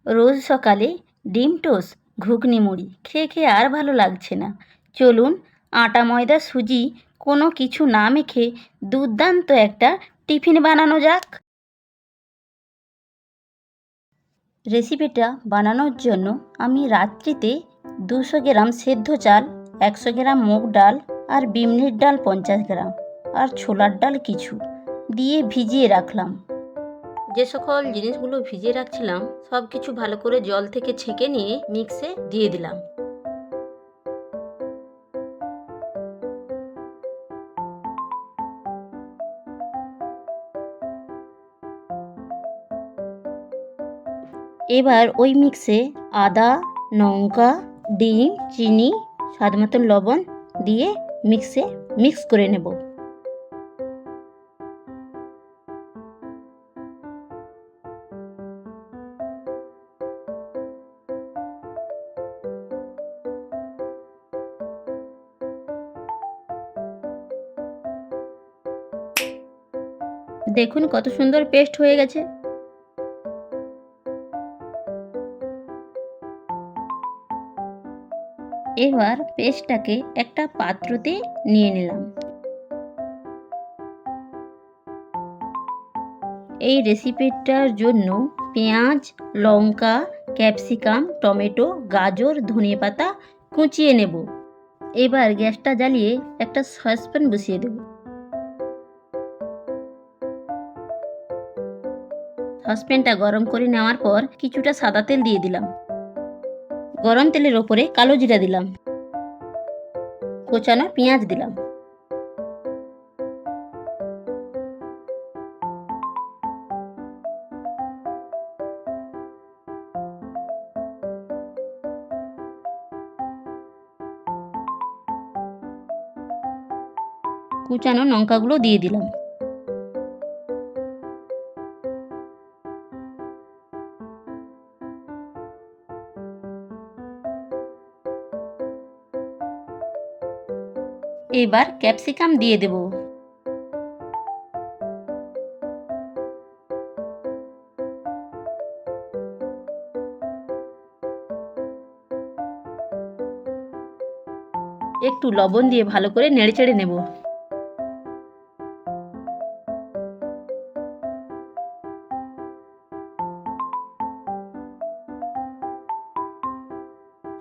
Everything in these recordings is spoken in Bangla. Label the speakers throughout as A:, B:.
A: রোজ সকালে ডিম টোস্ট ঘুগনি মুড়ি খেয়ে খেয়ে আর ভালো লাগছে না। চলুন আটা ময়দা সুজি কোনো কিছু না মেখে দুর্দান্ত একটা টিফিন বানানো যাক। রেসিপিটা বানানোর জন্য আমি রাত্রিতে 200 গ্রাম সেদ্ধ চাল, 100 গ্রাম মুগ ডাল আর বিউলির ডাল 50 গ্রাম আর ছোলার ডাল কিছু দিয়ে ভিজিয়ে রাখলাম। যে সকল জিনিসগুলো ভিজিয়ে রাখছিলাম সব কিছু ভালো করে জল থেকে ছেঁকে নিয়ে মিক্সে দিয়ে দিলাম। এবার ওই মিক্সে আদা, লঙ্কা, ডিম, চিনি, স্বাদ মতন লবণ দিয়ে মিক্স করে নেব। দেখুন কত সুন্দর পেস্ট হয়ে গেছে। এবার পেস্টটাকে একটা পাত্রতে নিয়ে নিলাম। এই রেসিপিটার জন্য পেঁয়াজ, লঙ্কা, ক্যাপসিকাম, টমেটো, গাজর, ধনেপাতা কুচিয়ে নেব। এবার গ্যাসটা জ্বালিয়ে একটা সসপ্যান বসিয়ে দেব। সসপ্যানটা গরম করে নেওয়ার পর কিছুটা সাদা তেল দিয়ে দিলাম। গরম তেলের ওপরে কালো জিরা দিলাম, কোচানো পেঁয়াজ দিলাম, কুচানো লঙ্কাগুলো দিয়ে দিলাম। এবার ক্যাপসিকাম দিয়ে দেব। একটু লবণ দিয়ে ভালো করে নেড়েচেড়ে নেব।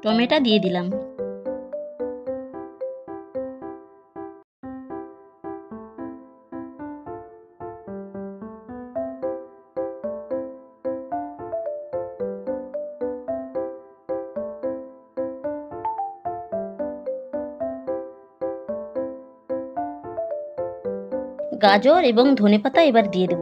A: টমেটো দিয়ে দিলাম। গাজর এবং ধনেপাতা এবার দিয়ে দেব।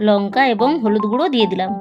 A: লঙ্কা এবং হলুদ গুঁড়ো দিয়ে দিলাম।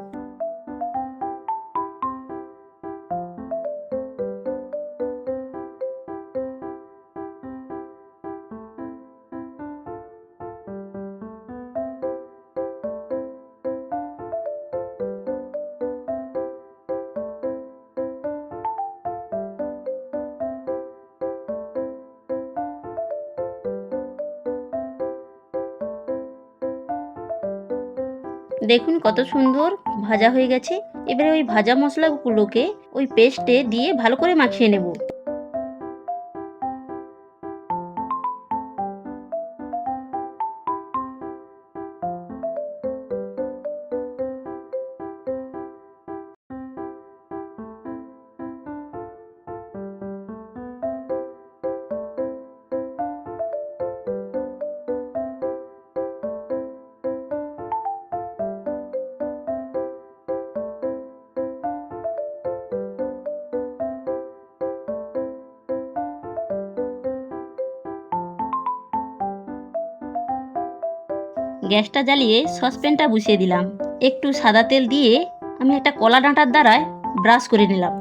A: দেখুন কত সুন্দর ভাজা হয়ে গেছে। এবারে ওই ভাজা মশলাগুলোকে ওই পেস্টে দিয়ে ভালো করে মাখিয়ে নেব। গ্যাসটা জ্বালিয়ে সসপ্যানটা বসিয়ে দিলাম। একটু সাদা তেল দিয়ে আমি একটা কলা ডাঁটার দ্বারায় ব্রাশ করে নিলাম।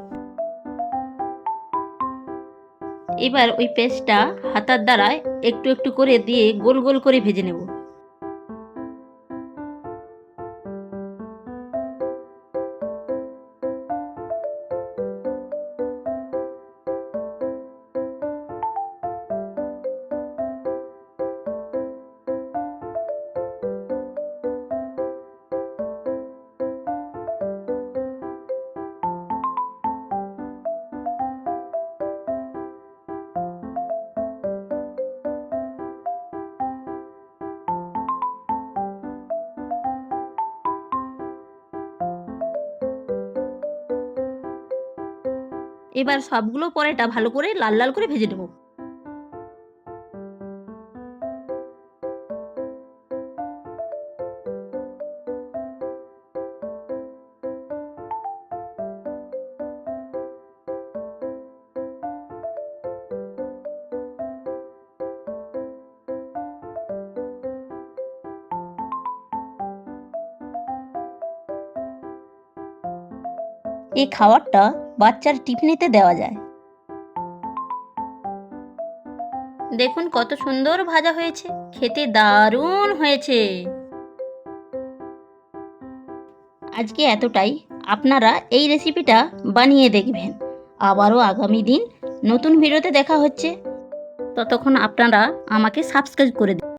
A: এবার ওই পেস্টটা হাতার দ্বারায় একটু একটু করে দিয়ে গোল গোল করে ভেজে নেব। এবার সবগুলো পরোটা ভালো করে লাল লাল করে ভেজে নেব। এই খাবারটা বাচ্চার টিফিনেতে দেওয়া যায়। দেখুন কত সুন্দর ভাজা হয়েছে, খেতে দারুণ হয়েছে। আজকে এতটাই, আপনারা এই রেসিপিটা বানিয়ে দেখবেন। আবারও আগামী দিন নতুন ভিডিওতে দেখা হচ্ছে। ততক্ষণ আপনারা আমাকে সাবস্ক্রাইব করে দিন।